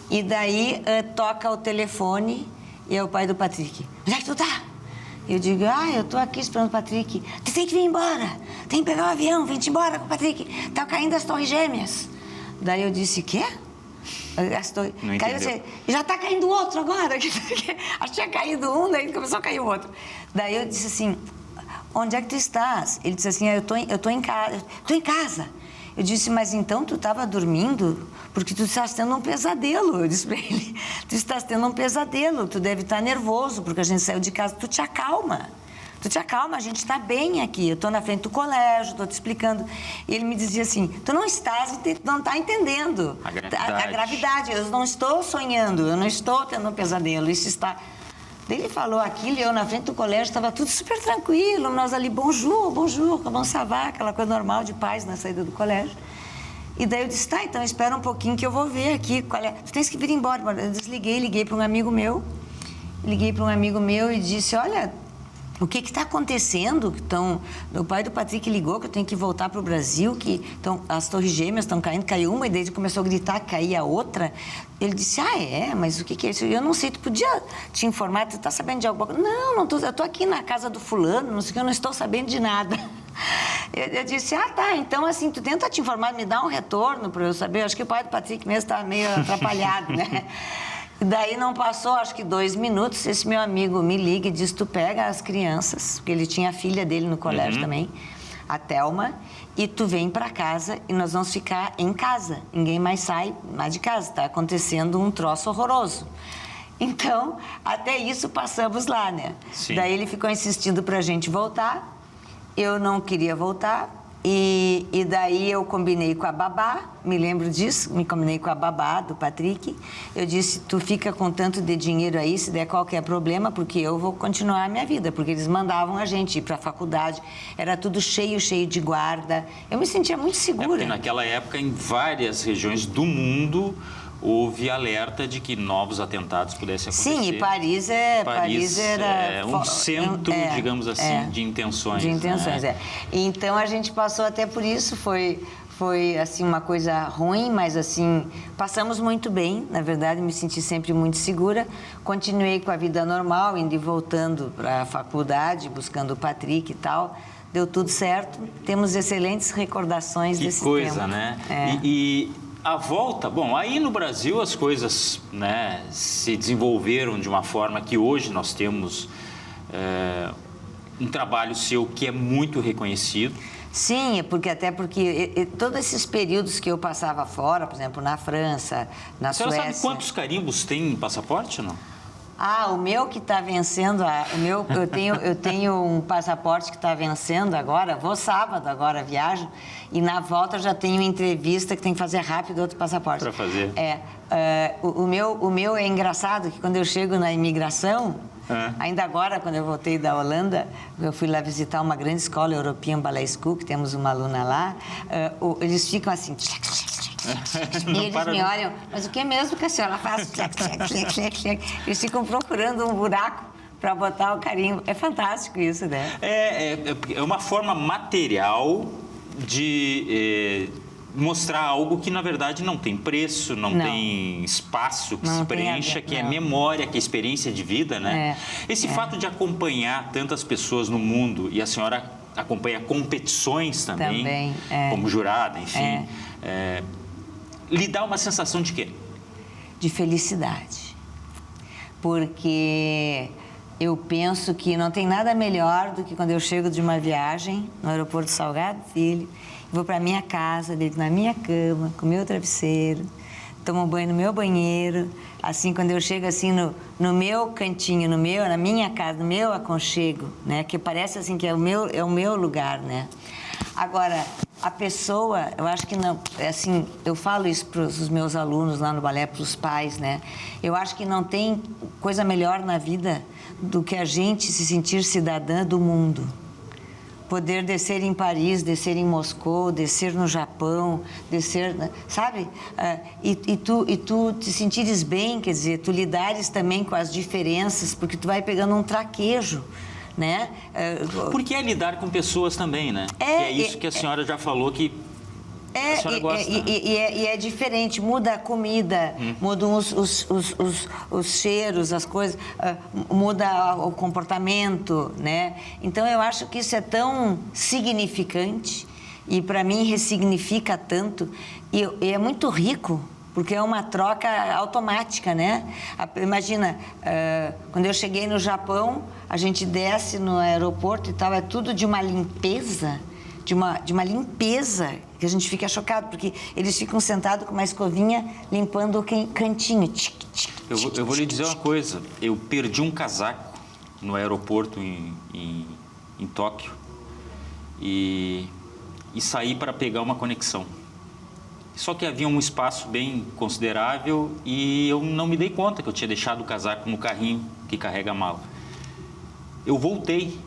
E daí toca o telefone e é o pai do Patrick. Onde é que tu tá? Eu digo, eu tô aqui esperando o Patrick. Tu tem que vir embora, tem que pegar o avião, vem-te embora com o Patrick. Tá caindo as Torres Gêmeas. Daí eu disse, quê? Caiu assim, já tá caindo outro agora. Acho que tinha caído um, daí começou a cair o outro. Daí eu disse assim, onde é que tu estás? Ele disse assim, eu tô em casa. Eu disse, mas então tu estava dormindo? Porque tu estás tendo um pesadelo. Eu disse para ele, tu estás tendo um pesadelo, tu deve estar nervoso, porque a gente saiu de casa, tu te acalma. Tu te acalma, a gente está bem aqui. Eu estou na frente do colégio, estou te explicando. E ele me dizia assim, tu não está entendendo a gravidade. Eu não estou sonhando, eu não estou tendo um pesadelo. Isso está... Daí ele falou aquilo, e eu na frente do colégio, estava tudo super tranquilo. Nós ali, bonjour, comment ça va? Aquela coisa normal de paz na saída do colégio. E daí eu disse, tá, então espera um pouquinho que eu vou ver aqui qual é. Tu tens que vir embora. Eu desliguei, liguei para um amigo meu. E disse, olha, o que está acontecendo? Então, o pai do Patrick ligou que eu tenho que voltar para o Brasil, que as torres gêmeas estão caindo, caiu uma, e daí ele começou a gritar, cair a outra. Ele disse, mas o que é isso? Eu não sei, tu podia te informar, tu está sabendo de alguma coisa? Não, eu estou aqui na casa do fulano, não sei o que, eu não estou sabendo de nada. Eu disse, tá, então assim, tu tenta te informar, me dá um retorno para eu saber. Eu acho que o pai do Patrick mesmo está meio atrapalhado, né? Daí não passou, acho que 2 minutos, esse meu amigo me liga e diz, tu pega as crianças, porque ele tinha a filha dele no colégio também, a Thelma, e tu vem para casa e nós vamos ficar em casa. Ninguém mais sai mais de casa, está acontecendo um troço horroroso. Então, até isso passamos lá, né? Sim. Daí ele ficou insistindo para a gente voltar, eu não queria voltar. E daí eu combinei com a babá, me lembro disso, me combinei com a babá do Patrick. Eu disse, tu fica com tanto de dinheiro aí, se der qualquer problema, porque eu vou continuar a minha vida. Porque eles mandavam a gente ir para a faculdade, era tudo cheio de guarda. Eu me sentia muito segura. Porque naquela época, em várias regiões do mundo, houve alerta de que novos atentados pudessem acontecer. Sim, e Paris era... um centro, digamos assim, de intenções. De intenções, Então, a gente passou até por isso, foi assim, uma coisa ruim, mas assim, passamos muito bem, na verdade, me senti sempre muito segura. Continuei com a vida normal, indo e voltando para a faculdade, buscando o Patrick e tal. Deu tudo certo, temos excelentes recordações desse tempo. Que coisa, né? E a volta, bom, aí no Brasil as coisas, né, se desenvolveram de uma forma que hoje nós temos um trabalho seu que é muito reconhecido. Sim, até porque todos esses períodos que eu passava fora, por exemplo, na França, na Suécia... Você sabe quantos carimbos tem em passaporte ou não? O meu que está vencendo, eu tenho um passaporte que está vencendo agora, vou sábado agora, viajo, e na volta já tenho entrevista que tem que fazer rápido outro passaporte. Para fazer. O meu é engraçado, que quando eu chego na imigração, ainda agora, quando eu voltei da Holanda, eu fui lá visitar uma grande escola, European Ballet School, que temos uma aluna lá, eles ficam assim... E eles me olham, mas o que é mesmo que a senhora faz? Eles ficam procurando um buraco para botar o carimbo. É fantástico isso, né? É uma forma material de mostrar algo que, na verdade, não tem preço, não tem espaço que se preencha, que é memória, que é experiência de vida, né? Esse fato de acompanhar tantas pessoas no mundo, e a senhora acompanha competições também como jurada, enfim... lhe dá uma sensação de quê? De felicidade. Porque eu penso que não tem nada melhor do que quando eu chego de uma viagem no aeroporto Salgado Filho, vou para minha casa, deito na minha cama, com o meu travesseiro, tomo banho no meu banheiro, assim, quando eu chego assim no meu cantinho, na minha casa, no meu aconchego, né? Que parece assim que é o meu lugar, né? Agora, a pessoa, eu acho que não, assim, eu falo isso para os meus alunos lá no balé, para os pais, né? Eu acho que não tem coisa melhor na vida do que a gente se sentir cidadã do mundo. Poder descer em Paris, descer em Moscou, descer no Japão, descer, sabe? E tu te sentires bem, quer dizer, tu lidares também com as diferenças, porque tu vai pegando um traquejo, né? Porque é lidar com pessoas também, né? Que é isso que a senhora já falou que a senhora gosta. E é diferente, muda a comida, mudam os cheiros, as coisas, muda o comportamento, né? Então, eu acho que isso é tão significante e, para mim, ressignifica tanto e é muito rico. Porque é uma troca automática, né? Imagina, quando eu cheguei no Japão, a gente desce no aeroporto e tal, é tudo de uma limpeza, de uma limpeza, que a gente fica chocado, porque eles ficam sentados com uma escovinha limpando o cantinho. Eu vou lhe dizer uma coisa, eu perdi um casaco no aeroporto em em Tóquio, e saí para pegar uma conexão. Só que havia um espaço bem considerável e eu não me dei conta que eu tinha deixado o casaco no carrinho que carrega a mala. Eu voltei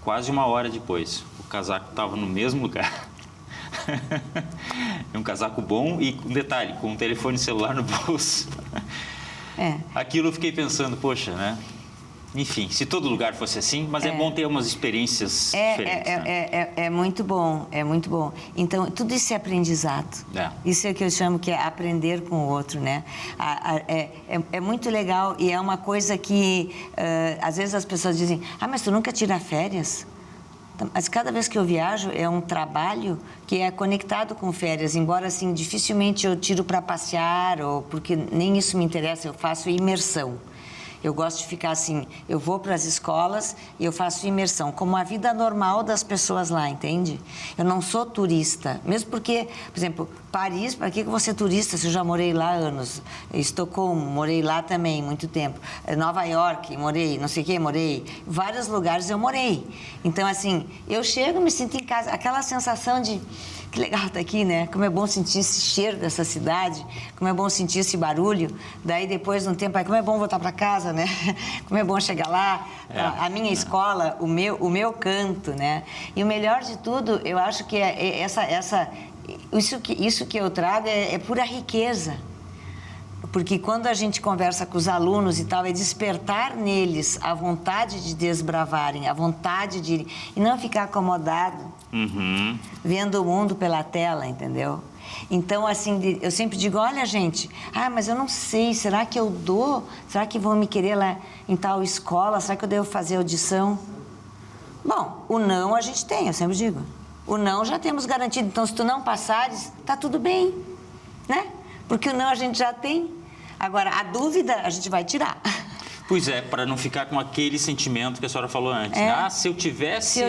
quase 1 hora depois. O casaco estava no mesmo lugar. É um casaco bom e, um detalhe, com um telefone celular no bolso. Aquilo eu fiquei pensando, poxa, né? Enfim, se todo lugar fosse assim, mas é bom ter umas experiências diferentes. É muito bom, é muito bom. Então, tudo isso é aprendizado. Isso é o que eu chamo que é aprender com o outro, né? É muito legal e é uma coisa que, às vezes as pessoas dizem, mas tu nunca tira férias? Mas cada vez que eu viajo é um trabalho que é conectado com férias, embora assim, dificilmente eu tiro para passear, ou porque nem isso me interessa, eu faço imersão. Eu gosto de ficar assim, eu vou para as escolas e eu faço imersão, como a vida normal das pessoas lá, entende? Eu não sou turista, mesmo porque, por exemplo, Paris, para que eu vou ser turista se eu já morei lá há anos? Estocolmo, morei lá também muito tempo. Nova York, morei, não sei o que, morei. Vários lugares eu morei. Então, assim, eu chego, me sinto em casa, aquela sensação de... Que legal estar aqui, né? Como é bom sentir esse cheiro dessa cidade, como é bom sentir esse barulho. Daí, depois de um tempo, como é bom voltar para casa, né? Como é bom chegar lá, a minha escola, o meu canto, né? E o melhor de tudo, eu acho que isso que eu trago é pura riqueza. Porque quando a gente conversa com os alunos e tal, é despertar neles a vontade de desbravarem, a vontade de... E não ficar acomodado, vendo o mundo pela tela, entendeu? Então, assim, eu sempre digo, olha, gente, mas eu não sei, será que eu dou? Será que vão me querer lá em tal escola? Será que eu devo fazer audição? Bom, o não a gente tem, eu sempre digo. O não já temos garantido, então se tu não passares, tá tudo bem, né? Porque o não a gente já tem. Agora, a dúvida a gente vai tirar. Pois é, para não ficar com aquele sentimento que a senhora falou antes. Se eu tivesse...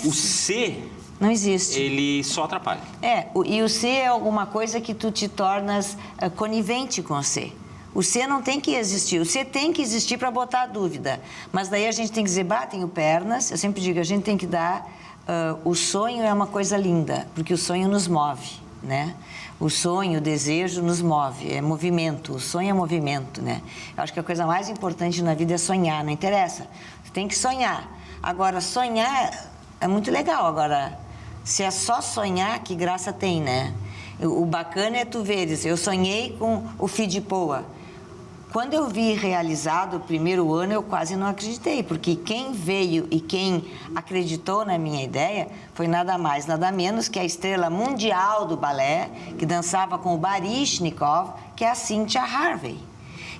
O ser... Não existe. Ele só atrapalha. E o ser é alguma coisa que tu te tornas conivente com o ser. O ser não tem que existir. O ser tem que existir para botar a dúvida. Mas daí a gente tem que dizer, tenho pernas. Eu sempre digo, a gente tem que dar... o sonho é uma coisa linda, porque o sonho nos move, né? O sonho, o desejo nos move, é movimento, o sonho é movimento, né? Eu acho que a coisa mais importante na vida é sonhar, não interessa. Você tem que sonhar. Agora, sonhar é muito legal. Agora, se é só sonhar, que graça tem, né? O bacana é tu veres, eu sonhei com o FIDPOA. Quando eu vi realizado o primeiro ano, eu quase não acreditei, porque quem veio e quem acreditou na minha ideia foi nada mais, nada menos que a estrela mundial do balé, que dançava com o Baryshnikov, que é a Cynthia Harvey.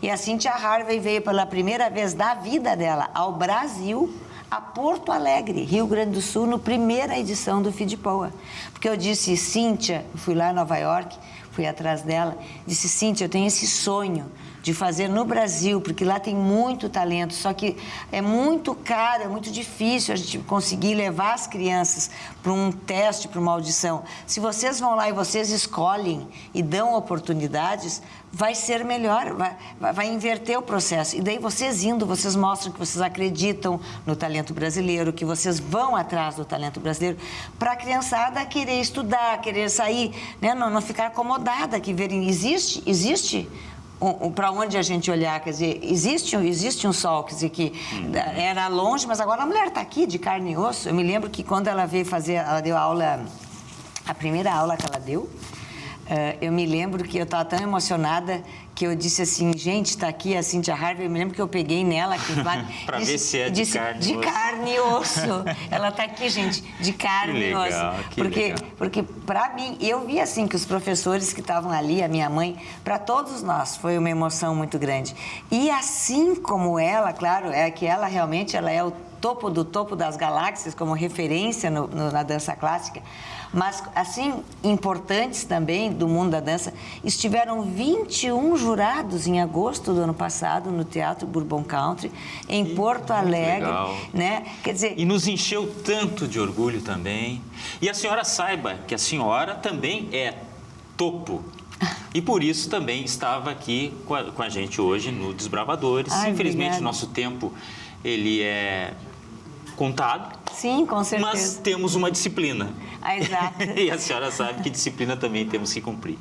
E a Cynthia Harvey veio pela primeira vez da vida dela ao Brasil, a Porto Alegre, Rio Grande do Sul, na primeira edição do FIDPOA. Porque eu disse, Cynthia, fui lá em Nova York, fui atrás dela, disse, Cynthia, eu tenho esse sonho de fazer no Brasil, porque lá tem muito talento, só que é muito caro, é muito difícil a gente conseguir levar as crianças para um teste, para uma audição. Se vocês vão lá e vocês escolhem e dão oportunidades, vai ser melhor, vai inverter o processo. E daí vocês indo, vocês mostram que vocês acreditam no talento brasileiro, que vocês vão atrás do talento brasileiro, para a criançada querer estudar, querer sair, né? Não ficar acomodada, que verem, existe para onde a gente olhar, quer dizer, existe um sol, quer dizer, que era longe, mas agora a mulher está aqui, de carne e osso. Eu me lembro que quando ela veio fazer, ela deu aula, a primeira aula que ela deu, eu me lembro que eu estava tão emocionada que eu disse assim, gente, está aqui a Cynthia Harvey, eu me lembro que eu peguei nela... Para ver se é de carne e osso. De carne e osso. Ela está aqui, gente, de carne e osso. Porque para mim, eu vi assim que os professores que estavam ali, a minha mãe, para todos nós, foi uma emoção muito grande. E assim como ela, claro, é que ela realmente ela é o topo do topo das galáxias, como referência na dança clássica, mas, assim, importantes também do mundo da dança, estiveram 21 jurados em agosto do ano passado no Teatro Bourbon Country, em Porto Alegre, né? Quer dizer... E nos encheu tanto de orgulho também. E a senhora saiba que a senhora também é topo. E por isso também estava aqui com a gente hoje no Desbravadores. Infelizmente, o nosso tempo, ele é contado, Sim, com certeza. mas temos uma disciplina. Exato. E a senhora sabe que disciplina também temos que cumprir.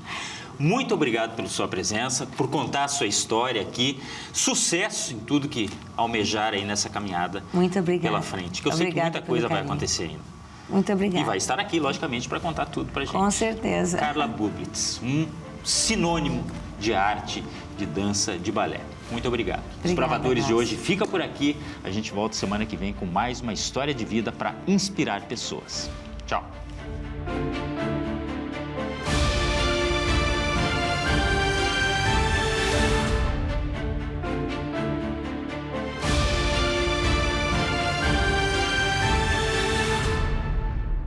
Muito obrigado pela sua presença, por contar a sua história aqui. Sucesso em tudo que almejar aí nessa caminhada Muito obrigada. pela frente. Que eu sei que muita coisa vai acontecer ainda. Muito obrigada. E vai estar aqui, logicamente, para contar tudo pra gente. Com certeza. Carla Bublitz, um sinônimo de arte, de dança, de balé. Muito obrigado. Os Bravadores de hoje fica por aqui. A gente volta semana que vem com mais uma história de vida para inspirar pessoas. Tchau.